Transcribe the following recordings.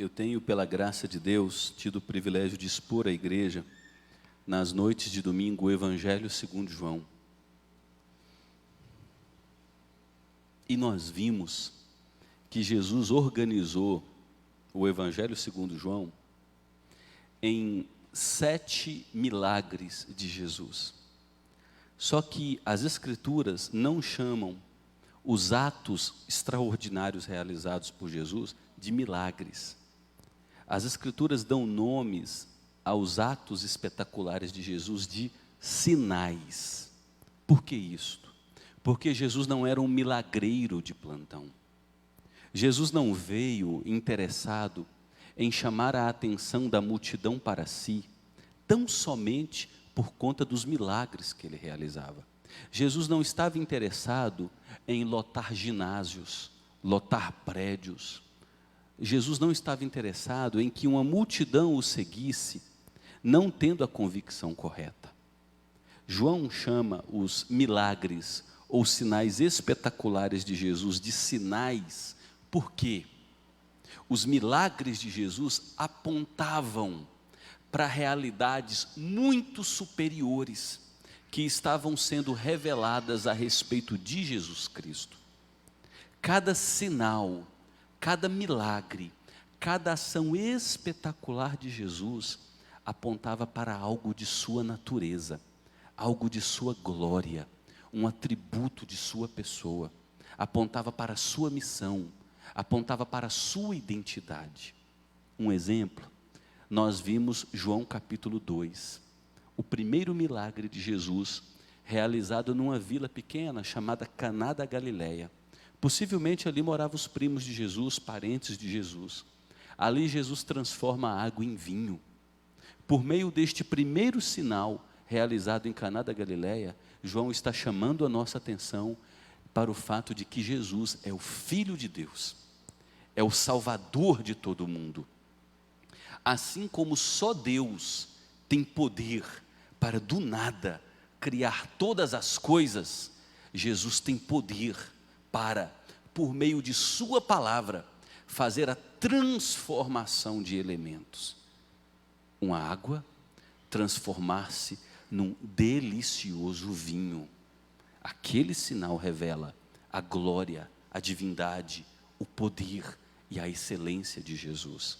Eu tenho, pela graça de Deus, tido o privilégio de expor à igreja, nas noites de domingo, o Evangelho segundo João. E nós vimos que Jesus organizou o Evangelho segundo João em 7 milagres de Jesus. Só que as Escrituras não chamam os atos extraordinários realizados por Jesus de milagres. As Escrituras dão nomes aos atos espetaculares de Jesus de sinais. Por que isto? Porque Jesus não era um milagreiro de plantão. Jesus não veio interessado em chamar a atenção da multidão para si, tão somente por conta dos milagres que ele realizava. Jesus não estava interessado em lotar ginásios, lotar prédios. Jesus não estava interessado em que uma multidão o seguisse, não tendo a convicção correta. João chama os milagres ou sinais espetaculares de Jesus de sinais, porque os milagres de Jesus apontavam para realidades muito superiores que estavam sendo reveladas a respeito de Jesus Cristo. Cada sinal, cada milagre, cada ação espetacular de Jesus apontava para algo de sua natureza, algo de sua glória, um atributo de sua pessoa, apontava para a sua missão, apontava para a sua identidade. Um exemplo, nós vimos João capítulo 2, o primeiro milagre de Jesus, realizado numa vila pequena chamada Caná da Galileia. Possivelmente ali moravam os primos de Jesus, parentes de Jesus. Ali Jesus transforma a água em vinho. Por meio deste primeiro sinal realizado em Caná da Galileia, João está chamando a nossa atenção para o fato de que Jesus é o Filho de Deus, é o Salvador de todo mundo. Assim como só Deus tem poder para do nada criar todas as coisas, Jesus tem poder para, por meio de sua palavra, fazer a transformação de elementos. Uma água transformar-se num delicioso vinho. Aquele sinal revela a glória, a divindade, o poder e a excelência de Jesus.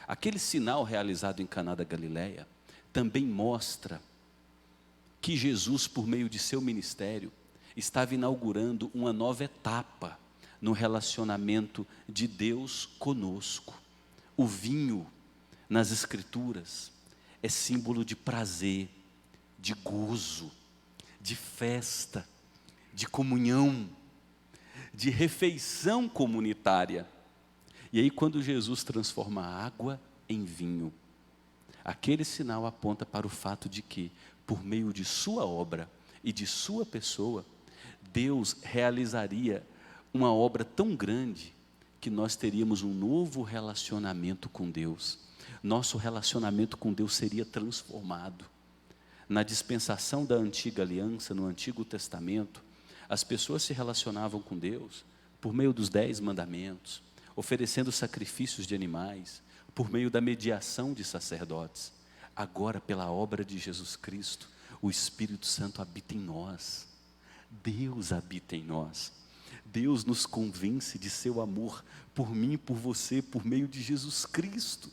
Aquele sinal realizado em Caná da Galileia também mostra que Jesus, por meio de seu ministério, estava inaugurando uma nova etapa no relacionamento de Deus conosco. O vinho, nas Escrituras, é símbolo de prazer, de gozo, de festa, de comunhão, de refeição comunitária. E aí, quando Jesus transforma a água em vinho, aquele sinal aponta para o fato de que, por meio de sua obra e de sua pessoa, Deus realizaria uma obra tão grande que nós teríamos um novo relacionamento com Deus. Nosso relacionamento com Deus seria transformado. Na dispensação da antiga aliança, no Antigo Testamento, as pessoas se relacionavam com Deus por meio dos 10 mandamentos, oferecendo sacrifícios de animais, por meio da mediação de sacerdotes. Agora, pela obra de Jesus Cristo, o Espírito Santo habita em nós. Deus habita em nós. Deus nos convence de seu amor por mim e por você, por meio de Jesus Cristo.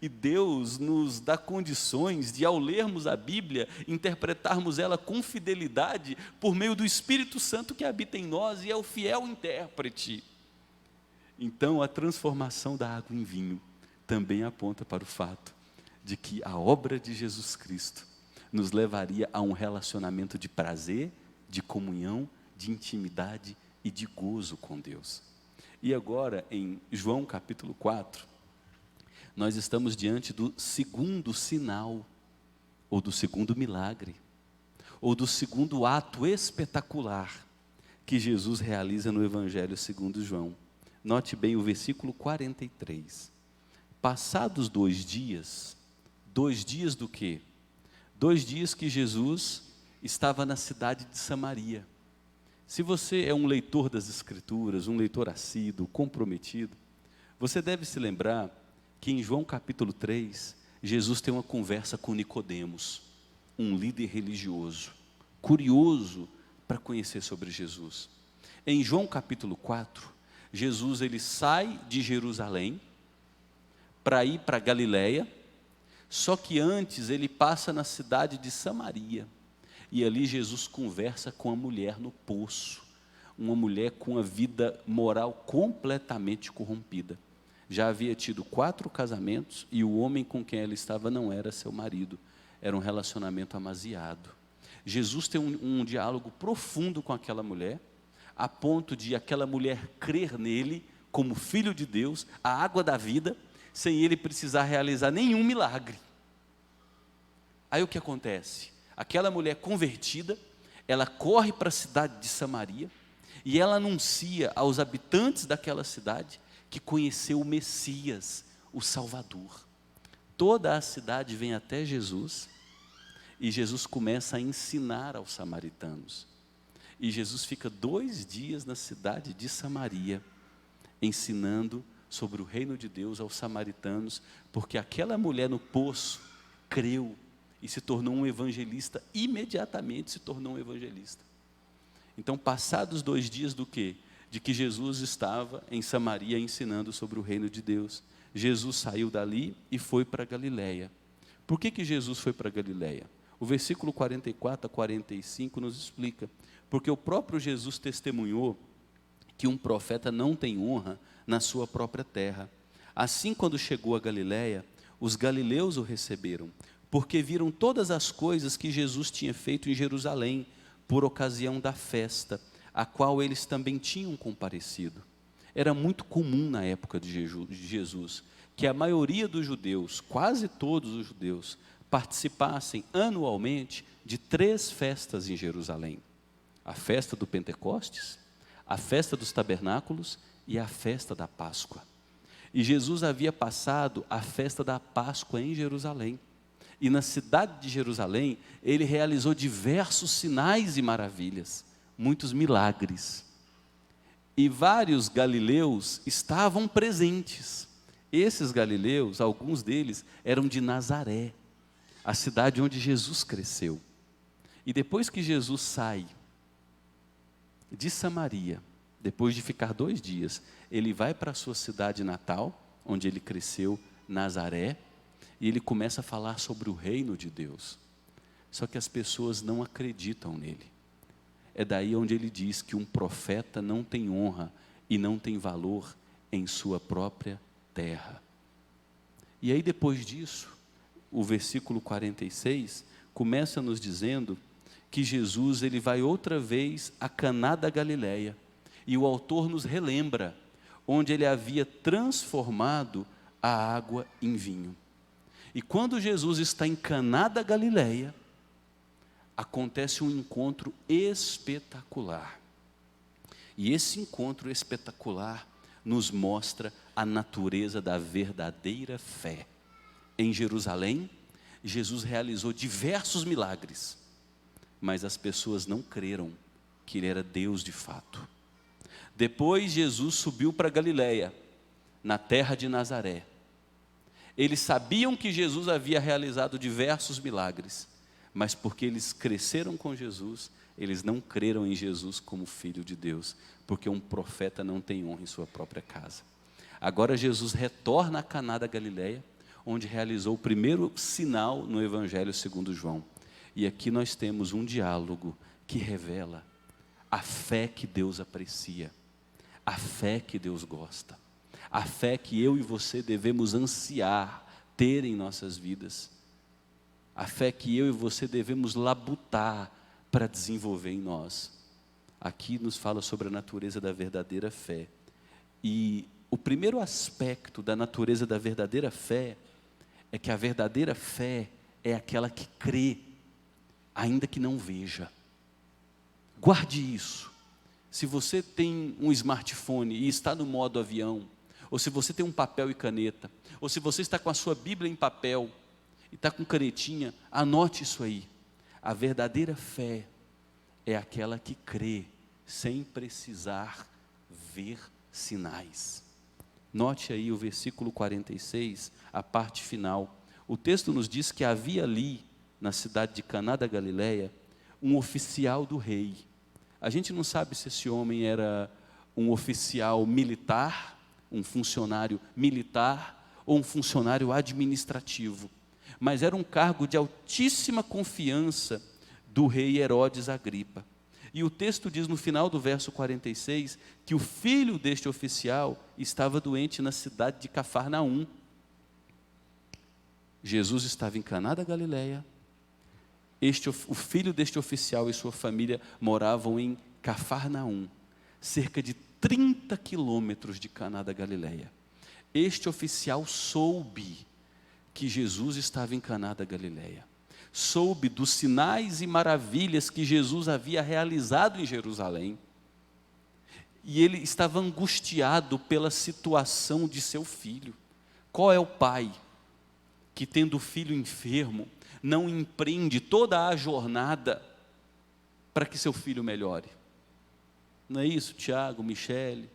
E Deus nos dá condições de, ao lermos a Bíblia, interpretarmos ela com fidelidade por meio do Espírito Santo que habita em nós e é o fiel intérprete. Então, a transformação da água em vinho também aponta para o fato de que a obra de Jesus Cristo nos levaria a um relacionamento de prazer, de comunhão, de intimidade e de gozo com Deus. E agora, em João capítulo 4, nós estamos diante do segundo sinal, ou do segundo milagre, ou do segundo ato espetacular que Jesus realiza no Evangelho segundo João. Note bem o versículo 43. Passados 2 dias do quê? 2 dias que Jesus estava na cidade de Samaria. Se você é um leitor das Escrituras, um leitor assíduo, comprometido, Você deve se lembrar que em João capítulo 3, Jesus tem uma conversa com Nicodemos, um líder religioso, curioso para conhecer sobre Jesus. Em João capítulo 4, Jesus ele sai de Jerusalém para ir para Galiléia, só que antes ele passa na cidade de Samaria, e ali Jesus conversa com a mulher no poço, uma mulher com a vida moral completamente corrompida. Já havia tido 4 casamentos, e o homem com quem ela estava não era seu marido, era um relacionamento amasiado. Jesus tem um diálogo profundo com aquela mulher, a ponto de aquela mulher crer nele como filho de Deus, a água da vida, sem ele precisar realizar nenhum milagre. Aí o que acontece? Aquela mulher convertida, ela corre para a cidade de Samaria, e ela anuncia aos habitantes daquela cidade que conheceu o Messias, o Salvador. Toda a cidade vem até Jesus, e Jesus começa a ensinar aos samaritanos. E Jesus fica 2 dias na cidade de Samaria, ensinando sobre o reino de Deus aos samaritanos, porque aquela mulher no poço creu e se tornou um evangelista, imediatamente se tornou um evangelista. Então, passados 2 dias do quê? De que Jesus estava em Samaria ensinando sobre o reino de Deus, Jesus saiu dali e foi para Galiléia. Por que Jesus foi para Galiléia? O versículo 44 a 45 nos explica, porque o próprio Jesus testemunhou que um profeta não tem honra na sua própria terra. Assim, quando chegou a Galiléia, os galileus o receberam, porque viram todas as coisas que Jesus tinha feito em Jerusalém, por ocasião da festa, a qual eles também tinham comparecido. Era muito comum na época de Jesus, que a maioria dos judeus, quase todos os judeus, participassem anualmente de 3 festas em Jerusalém: a festa do Pentecostes, a festa dos tabernáculos e a festa da Páscoa. E Jesus havia passado a festa da Páscoa em Jerusalém. E na cidade de Jerusalém, ele realizou diversos sinais e maravilhas, muitos milagres. E vários galileus estavam presentes. Esses galileus, alguns deles, eram de Nazaré, a cidade onde Jesus cresceu. E depois que Jesus sai de Samaria, depois de ficar 2 dias, ele vai para a sua cidade natal, onde ele cresceu, Nazaré, e ele começa a falar sobre o reino de Deus. Só que as pessoas não acreditam nele. É daí onde ele diz que um profeta não tem honra e não tem valor em sua própria terra. E aí depois disso, o versículo 46 começa nos dizendo que Jesus ele vai outra vez a Caná da Galileia, e o autor nos relembra onde ele havia transformado a água em vinho. E quando Jesus está em Caná da Galileia, acontece um encontro espetacular. E esse encontro espetacular nos mostra a natureza da verdadeira fé. Em Jerusalém, Jesus realizou diversos milagres, mas as pessoas não creram que ele era Deus de fato. Depois Jesus subiu para Galileia, na terra de Nazaré. Eles sabiam que Jesus havia realizado diversos milagres, mas porque eles cresceram com Jesus, eles não creram em Jesus como Filho de Deus, porque um profeta não tem honra em sua própria casa. Agora Jesus retorna a Caná da Galileia, onde realizou o primeiro sinal no Evangelho segundo João. E aqui nós temos um diálogo que revela a fé que Deus aprecia, a fé que Deus gosta, a fé que eu e você devemos ansiar ter em nossas vidas, a fé que eu e você devemos labutar para desenvolver em nós. Aqui nos fala sobre a natureza da verdadeira fé. E o primeiro aspecto da natureza da verdadeira fé é que a verdadeira fé é aquela que crê, ainda que não veja. Guarde isso. Se você tem um smartphone e está no modo avião, ou se você tem um papel e caneta, ou se você está com a sua Bíblia em papel e está com canetinha, anote isso aí. A verdadeira fé é aquela que crê sem precisar ver sinais. Note aí o versículo 46, a parte final. O texto nos diz que havia ali, na cidade de Caná da Galileia, um oficial do rei. A gente não sabe se esse homem era um oficial militar, um funcionário militar ou um funcionário administrativo, mas era um cargo de altíssima confiança do rei Herodes Agripa. E o texto diz no final do verso 46 que o filho deste oficial estava doente na cidade de Cafarnaum. Jesus estava em Caná da Galileia, o filho deste oficial e sua família moravam em Cafarnaum, cerca de 30 quilômetros de Caná da Galileia. Este oficial soube que Jesus estava em Caná da Galileia, soube dos sinais e maravilhas que Jesus havia realizado em Jerusalém, e ele estava angustiado pela situação de seu filho. Qual é o pai que, tendo o filho enfermo, não empreende toda a jornada para que seu filho melhore? Não é isso, Tiago, Michele,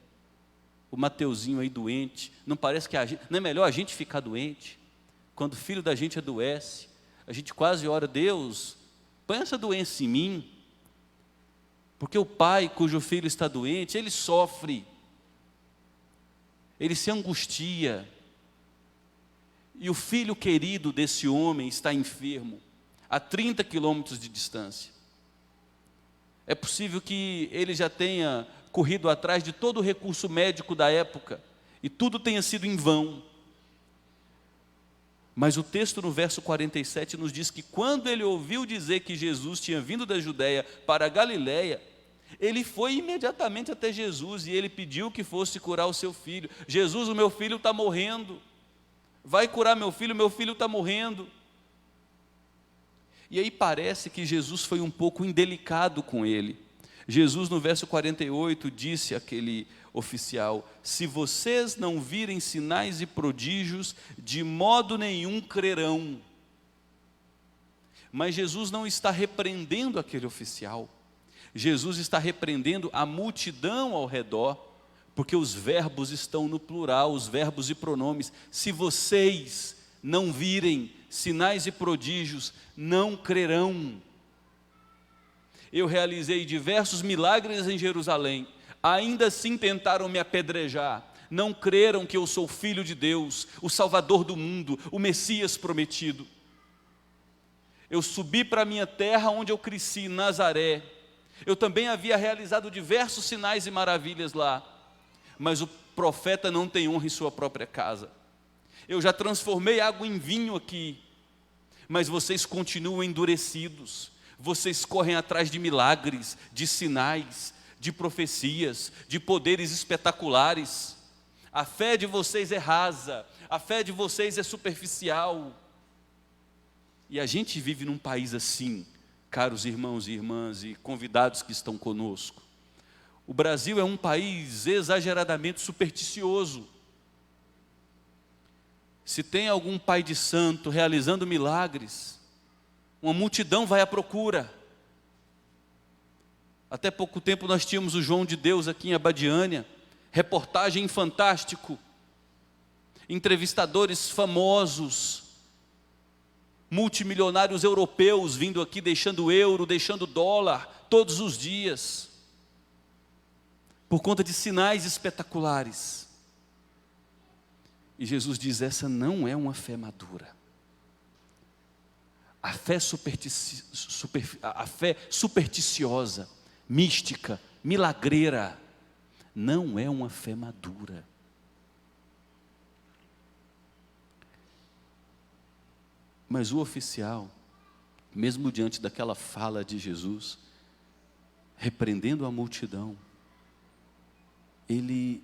o Mateuzinho aí doente? Não parece que não é melhor a gente ficar doente? Quando o filho da gente adoece, a gente quase ora: Deus, põe essa doença em mim, porque o pai cujo filho está doente, ele sofre, ele se angustia, e o filho querido desse homem está enfermo, a 30 quilômetros de distância. É possível que ele já tenha corrido atrás de todo o recurso médico da época, e tudo tenha sido em vão. Mas o texto no verso 47 nos diz que quando ele ouviu dizer que Jesus tinha vindo da Judéia para a Galiléia, ele foi imediatamente até Jesus e ele pediu que fosse curar o seu filho. Jesus, o meu filho está morrendo, vai curar meu filho está morrendo. E aí parece que Jesus foi um pouco indelicado com ele. Jesus no verso 48 disse àquele oficial: se vocês não virem sinais e prodígios, de modo nenhum crerão. Mas Jesus não está repreendendo aquele oficial, Jesus está repreendendo a multidão ao redor, porque os verbos estão no plural, os verbos e pronomes. Se vocês não virem sinais e prodígios, não crerão. Eu realizei diversos milagres em Jerusalém, ainda assim tentaram me apedrejar, não creram que eu sou filho de Deus, o Salvador do mundo, o Messias prometido. Eu subi para a minha terra onde eu cresci, Nazaré. Eu também havia realizado diversos sinais e maravilhas lá, mas o profeta não tem honra em sua própria casa. Eu já transformei água em vinho aqui, mas vocês continuam endurecidos. Vocês correm atrás de milagres, de sinais, de profecias, de poderes espetaculares. A fé de vocês é rasa, a fé de vocês é superficial. E a gente vive num país assim, caros irmãos e irmãs e convidados que estão conosco. O Brasil é um país exageradamente supersticioso. Se tem algum pai de santo realizando milagres, uma multidão vai à procura. Até pouco tempo nós tínhamos o João de Deus aqui em Abadiânia, reportagem Fantástico, entrevistadores famosos, multimilionários europeus vindo aqui deixando euro, deixando dólar todos os dias, por conta de sinais espetaculares. E Jesus diz: essa não é uma fé madura. A fé supersticiosa, mística, milagreira, não é uma fé madura. Mas o oficial, mesmo diante daquela fala de Jesus, repreendendo a multidão, ele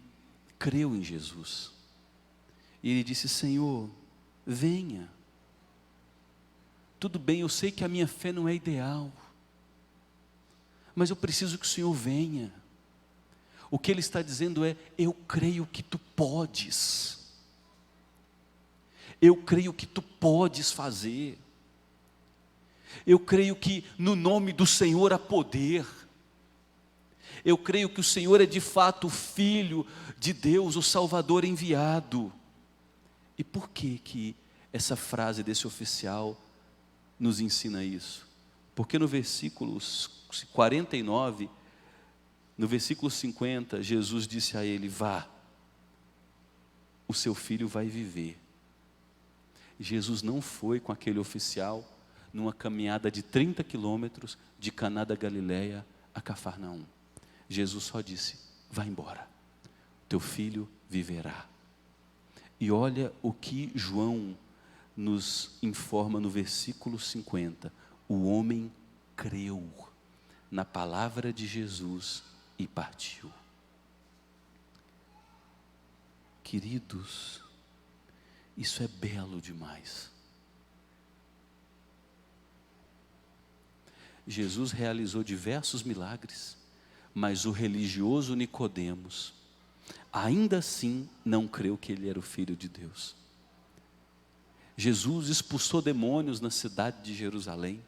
creu em Jesus. E ele disse: Senhor, venha. Tudo bem, eu sei que a minha fé não é ideal, mas eu preciso que o Senhor venha. O que ele está dizendo é: eu creio que tu podes. Eu creio que tu podes fazer. Eu creio que no nome do Senhor há poder. Eu creio que o Senhor é de fato o Filho de Deus, o Salvador enviado. E por que essa frase desse oficial nos ensina isso? Porque no versículo 49, no versículo 50, Jesus disse a ele: vá, o seu filho vai viver. Jesus não foi com aquele oficial numa caminhada de 30 quilômetros de Caná da Galileia a Cafarnaum. Jesus só disse: vá embora, teu filho viverá. E olha o que João nos informa no versículo 50. O homem creu na palavra de Jesus e partiu. Queridos, isso é belo demais. Jesus realizou diversos milagres, mas o religioso Nicodemos ainda assim não creu que ele era o Filho de Deus. Jesus expulsou demônios na cidade de Jerusalém,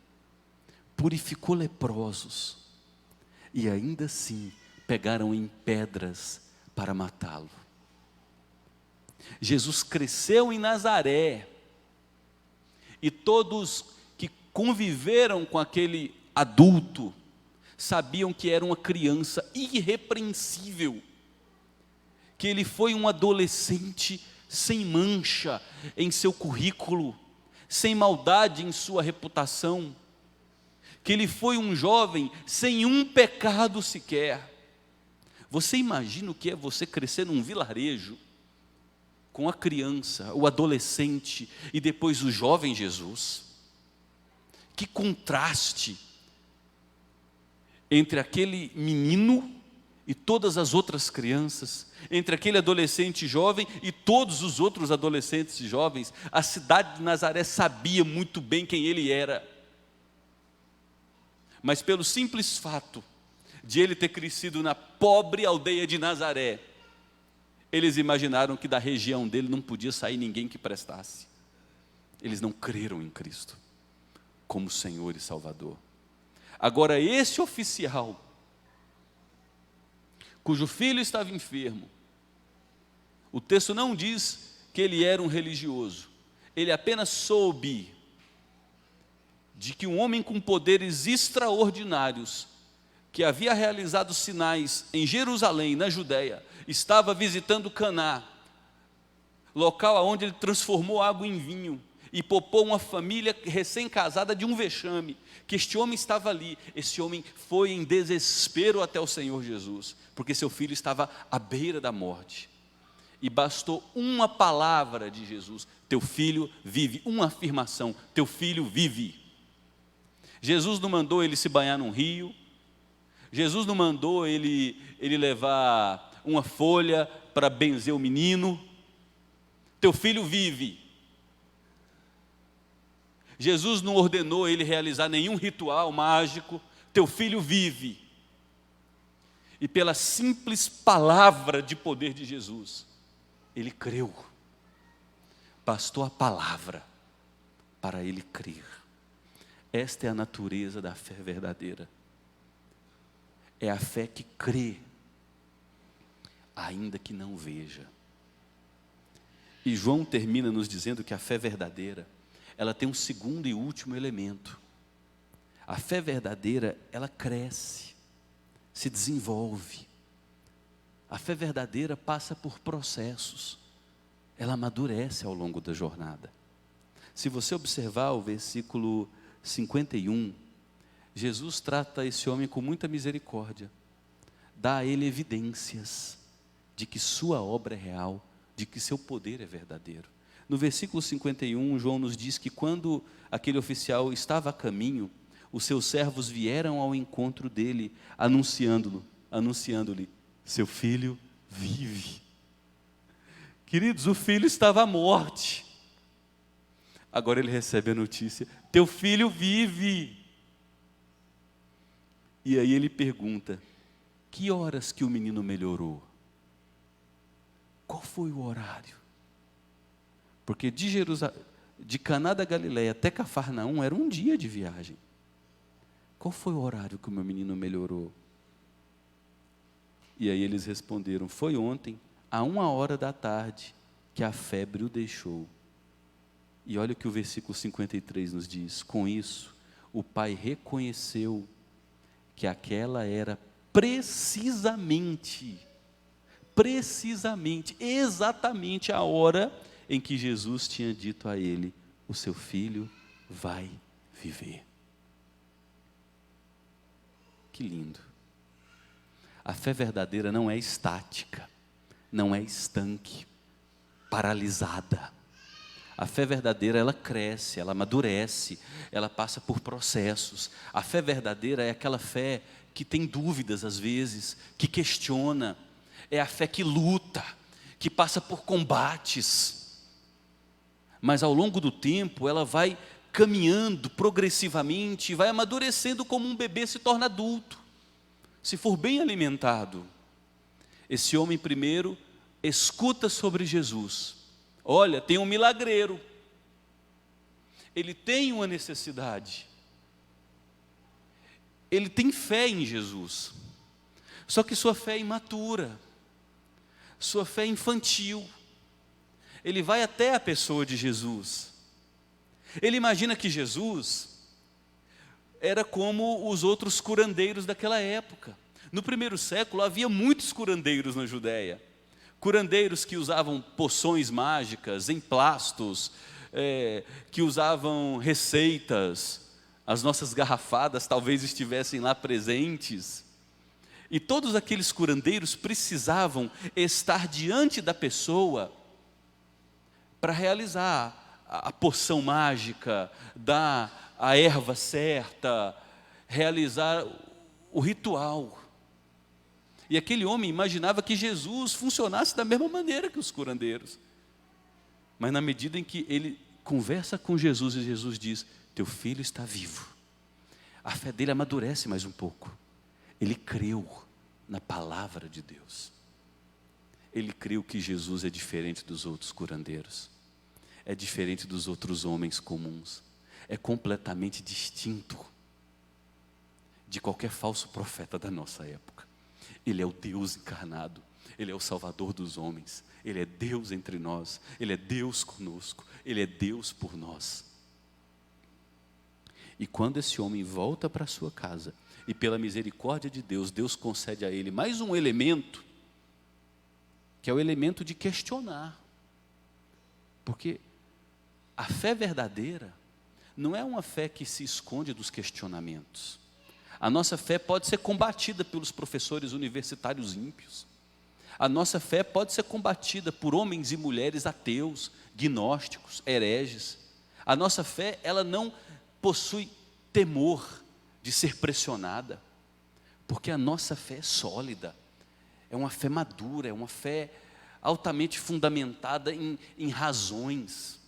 purificou leprosos, e ainda assim pegaram em pedras para matá-lo. Jesus cresceu em Nazaré, e todos que conviveram com aquele adulto sabiam que era uma criança irrepreensível, que ele foi um adolescente sem mancha em seu currículo, sem maldade em sua reputação, que ele foi um jovem sem um pecado sequer. Você imagina o que é você crescer num vilarejo com a criança, o adolescente e depois o jovem Jesus? Que contraste entre aquele menino e todas as outras crianças, entre aquele adolescente jovem e todos os outros adolescentes e jovens. A cidade de Nazaré sabia muito bem quem ele era, mas pelo simples fato de ele ter crescido na pobre aldeia de Nazaré, eles imaginaram que da região dele não podia sair ninguém que prestasse. Eles não creram em Cristo como Senhor e Salvador. Agora esse oficial, cujo filho estava enfermo, o texto não diz que ele era um religioso, ele apenas soube de que um homem com poderes extraordinários, que havia realizado sinais em Jerusalém, na Judéia, estava visitando Caná, local onde ele transformou água em vinho, e poupou uma família recém-casada de um vexame, que este homem estava ali. Esse homem foi em desespero até o Senhor Jesus, porque seu filho estava à beira da morte, e bastou uma palavra de Jesus: teu filho vive. Uma afirmação: teu filho vive. Jesus não mandou ele se banhar num rio, Jesus não mandou ele levar uma folha para benzer o menino. Teu filho vive. Jesus não ordenou ele realizar nenhum ritual mágico. Teu filho vive. E pela simples palavra de poder de Jesus, ele creu. Bastou a palavra para ele crer. Esta é a natureza da fé verdadeira. É a fé que crê, ainda que não veja. E João termina nos dizendo que a fé verdadeira, ela tem um segundo e último elemento. A fé verdadeira, ela cresce, se desenvolve. A fé verdadeira passa por processos, ela amadurece ao longo da jornada. Se você observar o versículo 51, Jesus trata esse homem com muita misericórdia, dá a ele evidências de que sua obra é real, de que seu poder é verdadeiro. No versículo 51, João nos diz que quando aquele oficial estava a caminho, os seus servos vieram ao encontro dele, anunciando-lhe: seu filho vive. Queridos, o filho estava à morte. Agora ele recebe a notícia: teu filho vive. E aí ele pergunta: que horas que o menino melhorou? Qual foi o horário? Porque de Caná da Galileia até Cafarnaum era um dia de viagem. Qual foi o horário que o meu menino melhorou? E aí eles responderam: foi ontem, à 1 hora da tarde, que a febre o deixou. E olha o que o versículo 53 nos diz: com isso, o pai reconheceu que aquela era exatamente a hora em que Jesus tinha dito a ele: o seu filho vai viver. Que lindo. A fé verdadeira não é estática, não é estanque, paralisada. A fé verdadeira, ela cresce, ela amadurece, ela passa por processos. A fé verdadeira é aquela fé que tem dúvidas às vezes, que questiona, é a fé que luta, que passa por combates. Mas ao longo do tempo, ela vai caminhando progressivamente, vai amadurecendo como um bebê se torna adulto. Se for bem alimentado, esse homem primeiro escuta sobre Jesus. Olha, tem um milagreiro, ele tem uma necessidade, ele tem fé em Jesus, só que sua fé é imatura, sua fé é infantil. Ele vai até a pessoa de Jesus, ele imagina que Jesus era como os outros curandeiros daquela época. No primeiro século havia muitos curandeiros na Judéia, curandeiros que usavam poções mágicas, emplastos, que usavam receitas. As nossas garrafadas talvez estivessem lá presentes. E todos aqueles curandeiros precisavam estar diante da pessoa para realizar a poção mágica, dar a erva certa, realizar o ritual. E aquele homem imaginava que Jesus funcionasse da mesma maneira que os curandeiros. Mas na medida em que ele conversa com Jesus e Jesus diz: teu filho está vivo, a fé dele amadurece mais um pouco. Ele creu na palavra de Deus. Ele creu que Jesus é diferente dos outros curandeiros, é diferente dos outros homens comuns, é completamente distinto de qualquer falso profeta da nossa época. Ele é o Deus encarnado, Ele é o Salvador dos homens, Ele é Deus entre nós, Ele é Deus conosco, Ele é Deus por nós. E quando esse homem volta para sua casa, e pela misericórdia de Deus, Deus concede a ele mais um elemento, que é o elemento de questionar. Porque a fé verdadeira não é uma fé que se esconde dos questionamentos. A nossa fé pode ser combatida pelos professores universitários ímpios. A nossa fé pode ser combatida por homens e mulheres ateus, gnósticos, hereges. A nossa fé, ela não possui temor de ser pressionada, porque a nossa fé é sólida, é uma fé madura, é uma fé altamente fundamentada em razões.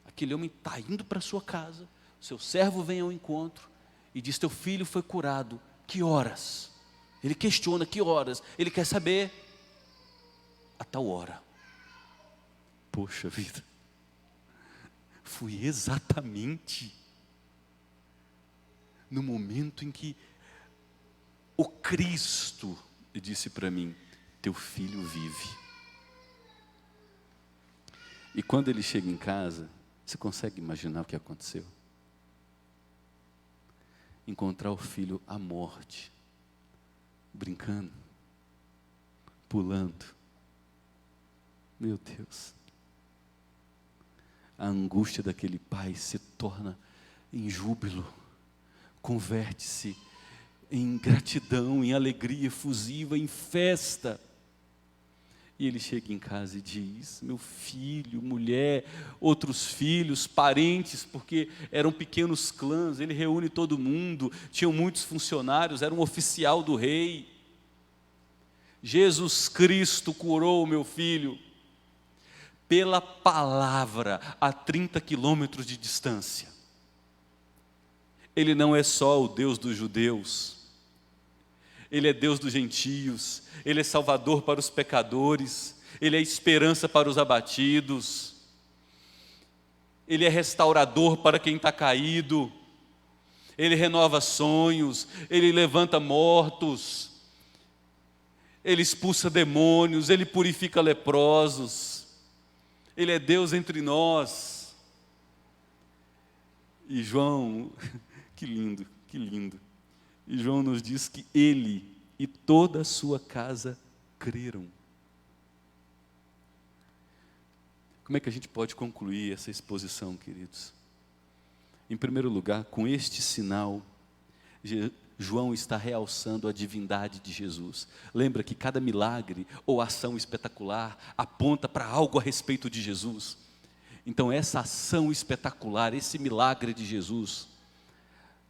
Aquele homem está indo para sua casa, seu servo vem ao encontro e diz: teu filho foi curado. Que horas? Ele questiona que horas, ele quer saber a tal hora. Poxa vida, foi exatamente no momento em que o Cristo disse para mim: teu filho vive. E quando ele chega em casa, você consegue imaginar o que aconteceu? Encontrar o filho à morte, brincando, pulando. Meu Deus, a angústia daquele pai se torna em júbilo, converte-se em gratidão, em alegria efusiva, em festa. E ele chega em casa e diz: meu filho, mulher, outros filhos, parentes, porque eram pequenos clãs, ele reúne todo mundo, tinham muitos funcionários, era um oficial do rei. Jesus Cristo curou o meu filho, pela palavra, a 30 quilômetros de distância. Ele não é só o Deus dos judeus, Ele é Deus dos gentios, Ele é Salvador para os pecadores, Ele é esperança para os abatidos, Ele é restaurador para quem está caído, Ele renova sonhos, Ele levanta mortos, Ele expulsa demônios, Ele purifica leprosos, Ele é Deus entre nós. E João, que lindo, que lindo. E João nos diz que ele e toda a sua casa creram. Como é que a gente pode concluir essa exposição, queridos? Em primeiro lugar, com este sinal, João está realçando a divindade de Jesus. Lembra que cada milagre ou ação espetacular aponta para algo a respeito de Jesus. Então essa ação espetacular, esse milagre de Jesus,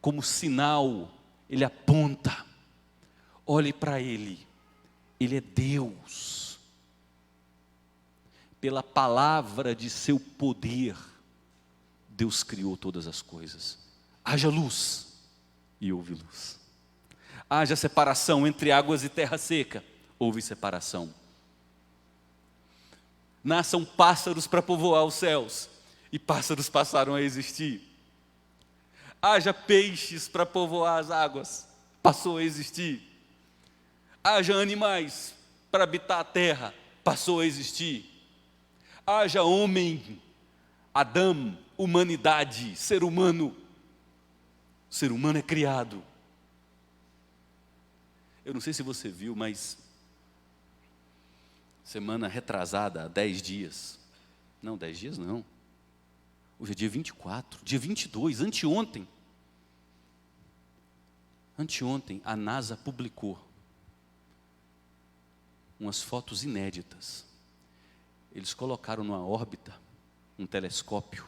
como sinal, ele aponta, olhe para ele é Deus. Pela palavra de seu poder, Deus criou todas as coisas. Haja luz, e houve luz. Haja separação entre águas e terra seca, houve separação. Nasçam pássaros para povoar os céus, e pássaros passaram a existir. Haja peixes para povoar as águas, passou a existir. Haja animais para habitar a terra, passou a existir. Haja homem, Adão, humanidade, ser humano. O ser humano é criado. Eu não sei se você viu, mas semana retrasada, há 10 dias. Não, 10 dias não. Hoje é dia 24, dia 22, anteontem. Anteontem, a NASA publicou umas fotos inéditas. Eles colocaram numa órbita um telescópio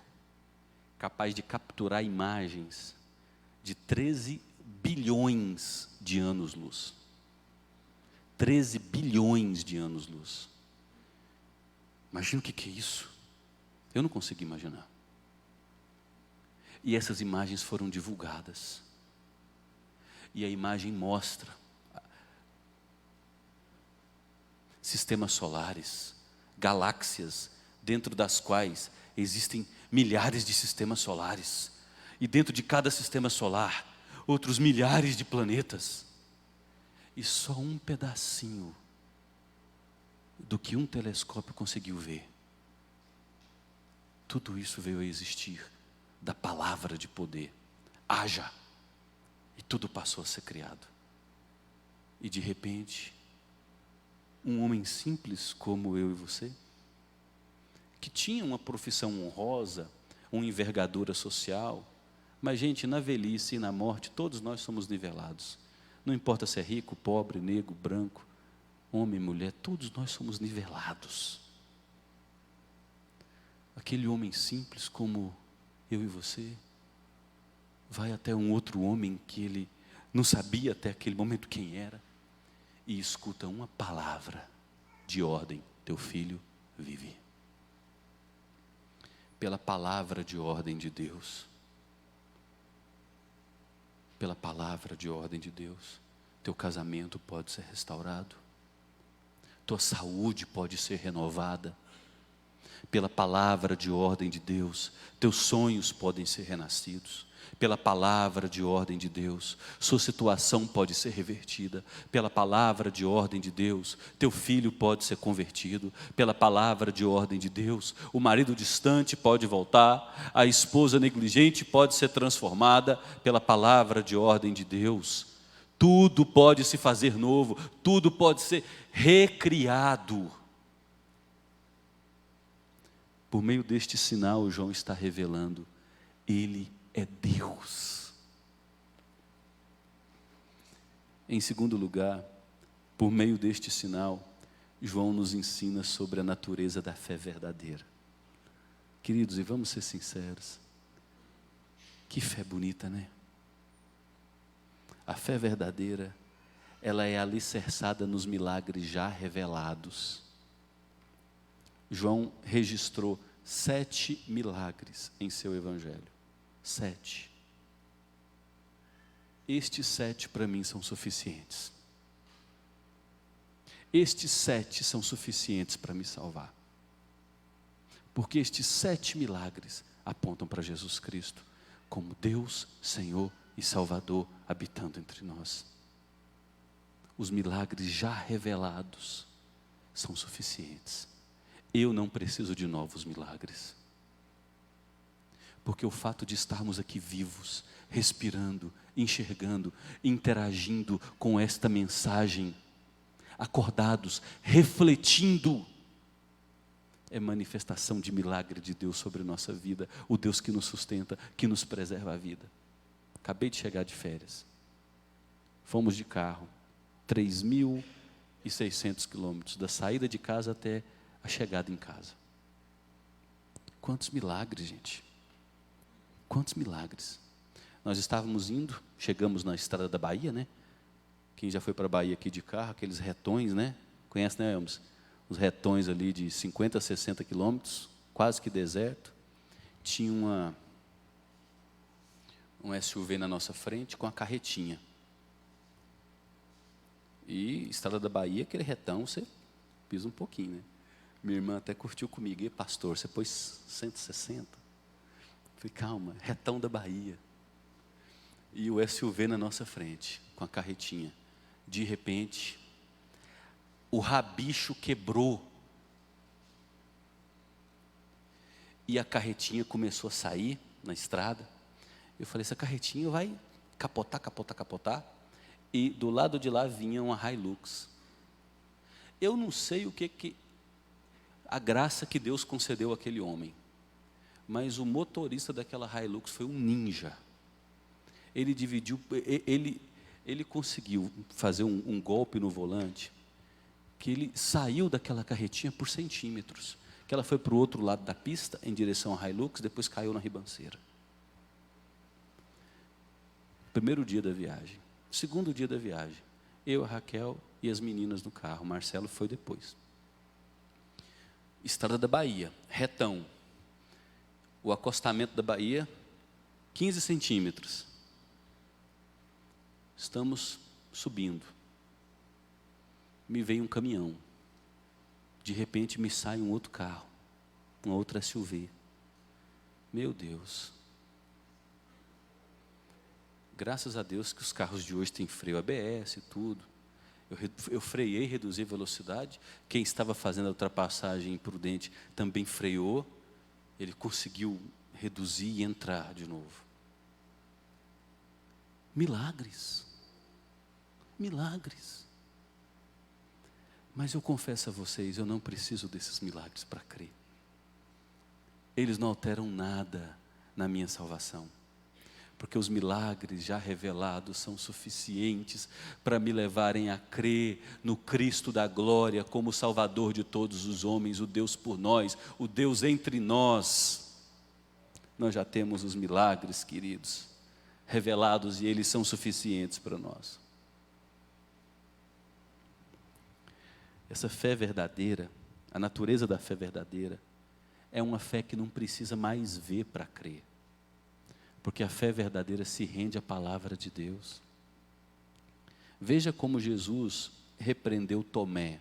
capaz de capturar imagens de 13 bilhões de anos-luz. 13 bilhões de anos-luz. Imagina o que é isso. Eu não consigo imaginar. E essas imagens foram divulgadas. E a imagem mostra sistemas solares, galáxias, dentro das quais existem milhares de sistemas solares. E dentro de cada sistema solar, outros milhares de planetas. E só um pedacinho do que um telescópio conseguiu ver. Tudo isso veio a existir da palavra de poder. Haja. E tudo passou a ser criado. E de repente, um homem simples como eu e você, que tinha uma profissão honrosa, uma envergadura social, mas gente, na velhice e na morte, todos nós somos nivelados. Não importa se é rico, pobre, negro, branco, homem, mulher, todos nós somos nivelados. Aquele homem simples como eu e você, vai até um outro homem que ele não sabia até aquele momento quem era, e escuta uma palavra de ordem: teu filho vive. Pela palavra de ordem de Deus, pela palavra de ordem de Deus, teu casamento pode ser restaurado, tua saúde pode ser renovada. Pela palavra de ordem de Deus, teus sonhos podem ser renascidos. Pela palavra de ordem de Deus, sua situação pode ser revertida. Pela palavra de ordem de Deus, teu filho pode ser convertido. Pela palavra de ordem de Deus, o marido distante pode voltar, a esposa negligente pode ser transformada. Pela palavra de ordem de Deus, tudo pode se fazer novo, tudo pode ser recriado. Por meio deste sinal, João está revelando, Ele é Deus. Em segundo lugar, por meio deste sinal, João nos ensina sobre a natureza da fé verdadeira. Queridos, e vamos ser sinceros, que fé bonita, né? A fé verdadeira, ela é alicerçada nos milagres já revelados. João registrou 7 milagres em seu evangelho. 7. Estes 7 para mim são suficientes. Estes 7 são suficientes para me salvar. Porque estes 7 milagres apontam para Jesus Cristo como Deus, Senhor e Salvador habitando entre nós. os milagres já revelados são suficientes. Eu não preciso de novos milagres. Porque o fato de estarmos aqui vivos, respirando, enxergando, interagindo com esta mensagem, acordados, refletindo, é manifestação de milagre de Deus sobre a nossa vida, o Deus que nos sustenta, que nos preserva a vida. Acabei de chegar de férias, fomos de carro, 3.600 quilômetros, da saída de casa até a chegada em casa. Quantos milagres, gente, quantos milagres. Nós estávamos indo, chegamos na estrada da Bahia, né? Quem já foi para a Bahia aqui de carro, aqueles retões, né? Conhece, né, Elmes? Os retões ali de 50, 60 quilômetros, quase que deserto. Tinha um SUV na nossa frente com a carretinha. E estrada da Bahia, aquele retão, você pisa um pouquinho, né? Minha irmã até curtiu comigo. E pastor, você pôs 160? Falei, calma, retão da Bahia. E o SUV na nossa frente, com a carretinha. De repente, o rabicho quebrou. E a carretinha começou a sair na estrada. Eu falei, essa carretinha vai capotar. E do lado de lá vinha uma Hilux. Eu não sei o que a graça que Deus concedeu àquele homem. Mas o motorista daquela Hilux foi um ninja. Ele dividiu, ele conseguiu fazer um golpe no volante, que ele saiu daquela carretinha por centímetros, que ela foi para o outro lado da pista, em direção à Hilux, depois caiu na ribanceira. Primeiro dia da viagem. Segundo dia da viagem, eu, a Raquel e as meninas no carro, Marcelo foi depois. Estrada da Bahia, retão. O acostamento da Bahia, 15 centímetros. Estamos subindo. Me veio um caminhão. De repente me sai um outro carro, uma outra SUV. Meu Deus. Graças a Deus que os carros de hoje têm freio ABS e tudo. Eu freiei, reduzi a velocidade. Quem estava fazendo a ultrapassagem imprudente também freou. Ele conseguiu reduzir e entrar de novo. Milagres. Milagres. Mas eu confesso a vocês, eu não preciso desses milagres para crer. Eles não alteram nada na minha salvação. Porque os milagres já revelados são suficientes para me levarem a crer no Cristo da glória como Salvador de todos os homens, o Deus por nós, o Deus entre nós. Nós já temos os milagres, queridos, revelados e eles são suficientes para nós. Essa fé verdadeira, a natureza da fé verdadeira, é uma fé que não precisa mais ver para crer. Porque a fé verdadeira se rende à palavra de Deus. Veja como Jesus repreendeu Tomé.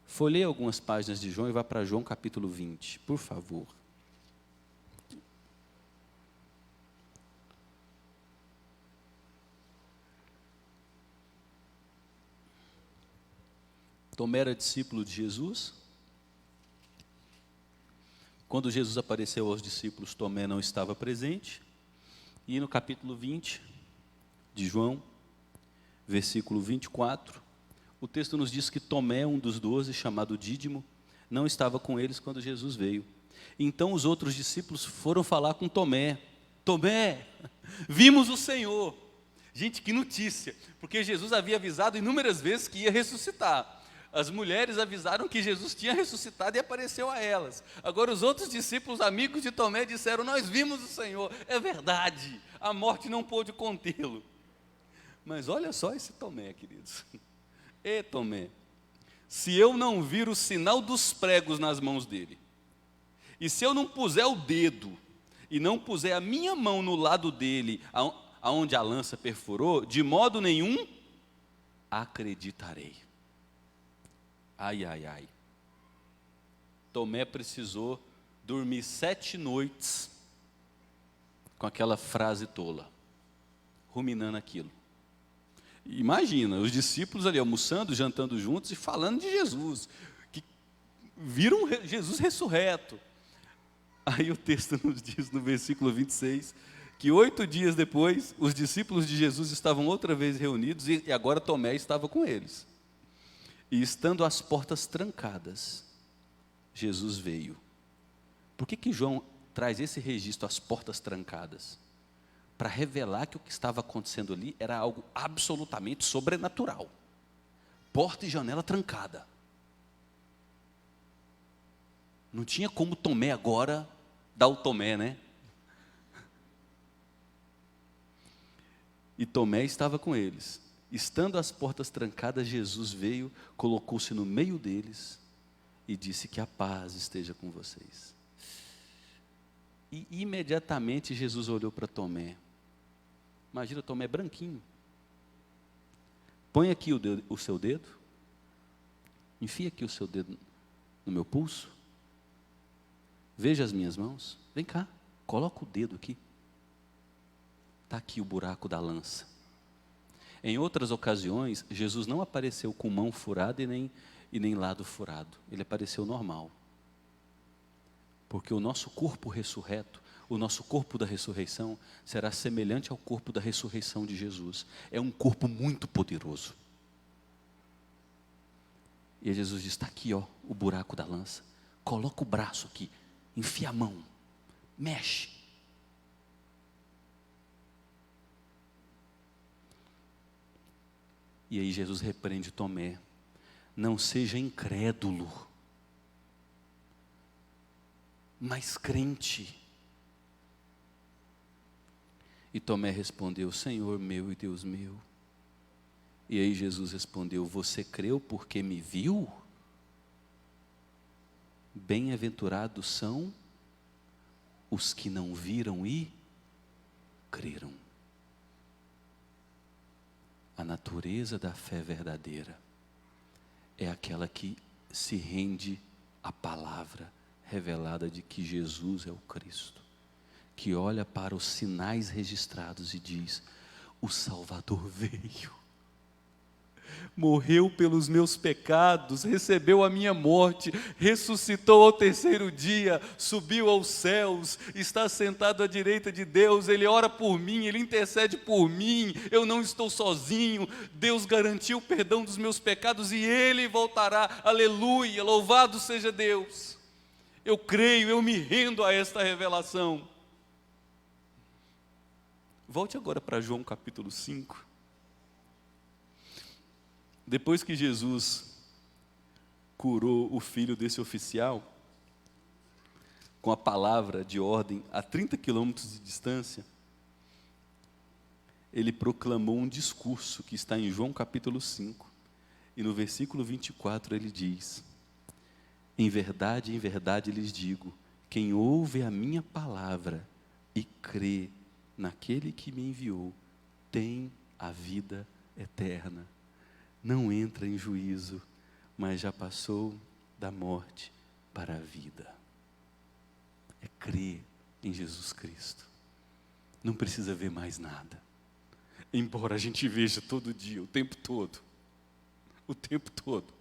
Folheie algumas páginas de João e vá para João capítulo 20, por favor. Tomé era discípulo de Jesus. Quando Jesus apareceu aos discípulos, Tomé não estava presente. E no capítulo 20 de João, versículo 24, o texto nos diz que Tomé, um dos 12, chamado Dídimo, não estava com eles quando Jesus veio. Então os outros discípulos foram falar com Tomé. Tomé, vimos o Senhor. Gente, que notícia, porque Jesus havia avisado inúmeras vezes que ia ressuscitar. As mulheres avisaram que Jesus tinha ressuscitado e apareceu a elas. Agora os outros discípulos, amigos de Tomé, disseram, nós vimos o Senhor. É verdade, a morte não pôde contê-lo. Mas olha só esse Tomé, queridos. Ê Tomé, se eu não vir o sinal dos pregos nas mãos dele, e se eu não puser o dedo, e não puser a minha mão no lado dele, aonde a lança perfurou, de modo nenhum acreditarei. Ai, ai, ai. Tomé precisou dormir 7 noites com aquela frase tola, ruminando aquilo. Imagina, os discípulos ali almoçando, jantando juntos e falando de Jesus, que viram Jesus ressurreto. Aí o texto nos diz no versículo 26, que 8 dias depois, os discípulos de Jesus estavam outra vez reunidos e agora Tomé estava com eles. E estando as portas trancadas, Jesus veio. Por que João traz esse registro, as portas trancadas? Para revelar que o que estava acontecendo ali era algo absolutamente sobrenatural. Porta e janela trancada. Não tinha como Tomé agora dar o Tomé, né? E Tomé estava com eles. Estando as portas trancadas, Jesus veio, colocou-se no meio deles e disse que a paz esteja com vocês. E imediatamente Jesus olhou para Tomé. Imagina Tomé branquinho. Põe aqui o seu dedo. Enfia aqui o seu dedo no meu pulso. Veja as minhas mãos. Vem cá, coloca o dedo aqui. Está aqui o buraco da lança. Em outras ocasiões, Jesus não apareceu com mão furada e nem lado furado. Ele apareceu normal. Porque o nosso corpo ressurreto, o nosso corpo da ressurreição, será semelhante ao corpo da ressurreição de Jesus. É um corpo muito poderoso. E Jesus diz, está aqui, ó, o buraco da lança. Coloca o braço aqui, enfia a mão, mexe. E aí Jesus repreende Tomé, não seja incrédulo, mas crente. E Tomé respondeu, Senhor meu e Deus meu. E aí Jesus respondeu, você creu porque me viu? Bem-aventurados são os que não viram e creram. A natureza da fé verdadeira é aquela que se rende à palavra revelada de que Jesus é o Cristo, que olha para os sinais registrados e diz, o Salvador veio, morreu pelos meus pecados, recebeu a minha morte, ressuscitou ao terceiro dia, subiu aos céus, está sentado à direita de Deus, Ele ora por mim, Ele intercede por mim, eu não estou sozinho, Deus garantiu o perdão dos meus pecados e Ele voltará, aleluia, louvado seja Deus. Eu creio, eu me rendo a esta revelação. Volte agora para João capítulo 5. Depois que Jesus curou o filho desse oficial, com a palavra de ordem a 30 quilômetros de distância, ele proclamou um discurso que está em João capítulo 5, e no versículo 24 ele diz, em verdade lhes digo, quem ouve a minha palavra e crê naquele que me enviou, tem a vida eterna. Não entra em juízo, mas já passou da morte para a vida. É crer em Jesus Cristo. Não precisa ver mais nada. Embora a gente veja todo dia, o tempo todo. O tempo todo.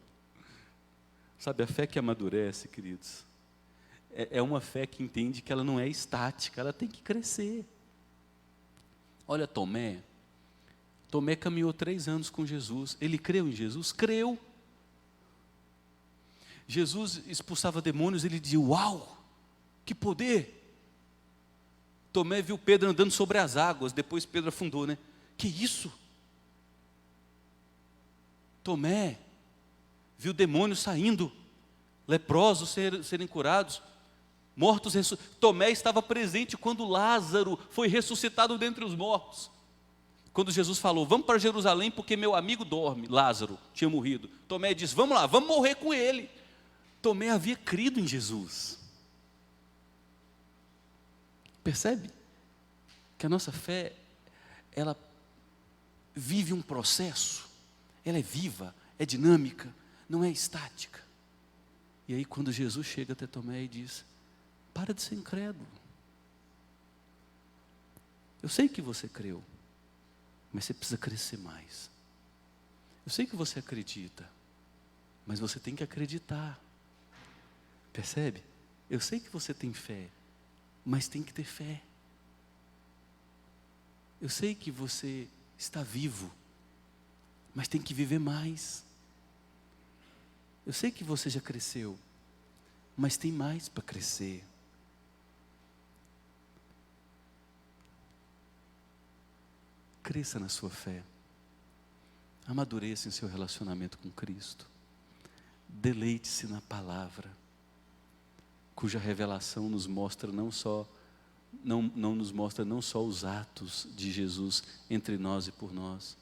Sabe, a fé que amadurece, queridos, é uma fé que entende que ela não é estática, ela tem que crescer. Olha Tomé caminhou 3 anos com Jesus, ele creu em Jesus? Creu. Jesus expulsava demônios, ele dizia, uau, que poder. Tomé viu Pedro andando sobre as águas, depois Pedro afundou, né? Que isso? Tomé viu demônios saindo, leprosos serem curados, mortos ressuscitados. Tomé estava presente quando Lázaro foi ressuscitado dentre os mortos. Quando Jesus falou, vamos para Jerusalém porque meu amigo dorme, Lázaro tinha morrido. Tomé disse, vamos lá, vamos morrer com ele. Tomé havia crido em Jesus. Percebe? Que a nossa fé, ela vive um processo, ela é viva, é dinâmica, não é estática. E aí quando Jesus chega até Tomé e diz, para de ser incrédulo. Eu sei que você creu, mas você precisa crescer mais. Eu sei que você acredita, mas você tem que acreditar. Percebe? Eu sei que você tem fé, mas tem que ter fé. Eu sei que você está vivo, mas tem que viver mais. Eu sei que você já cresceu, mas tem mais para crescer. Cresça na sua fé. Amadureça em seu relacionamento com Cristo. Deleite-se na palavra, cuja revelação nos mostra não nos mostra não só os atos de Jesus entre nós e por nós,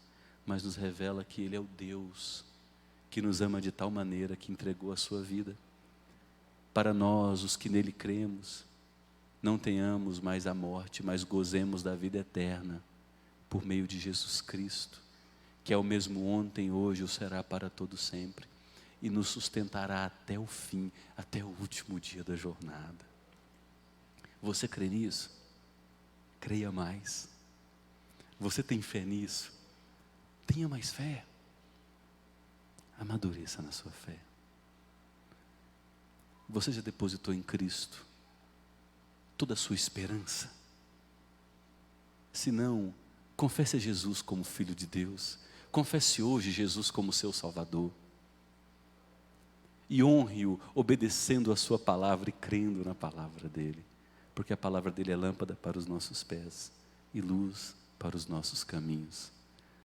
mas nos revela que Ele é o Deus que nos ama de tal maneira que entregou a sua vida. Para nós, os que nele cremos, não tenhamos mais a morte, mas gozemos da vida eterna, por meio de Jesus Cristo, que é o mesmo ontem, hoje, o será para todo sempre, e nos sustentará até o fim, até o último dia da jornada. Você crê nisso? Creia mais. Você tem fé nisso? Tenha mais fé. Amadureça na sua fé. Você já depositou em Cristo toda a sua esperança? Se não, confesse a Jesus como Filho de Deus. Confesse hoje Jesus como seu Salvador. E honre-o obedecendo a sua palavra e crendo na palavra dele. Porque a palavra dele é lâmpada para os nossos pés e luz para os nossos caminhos.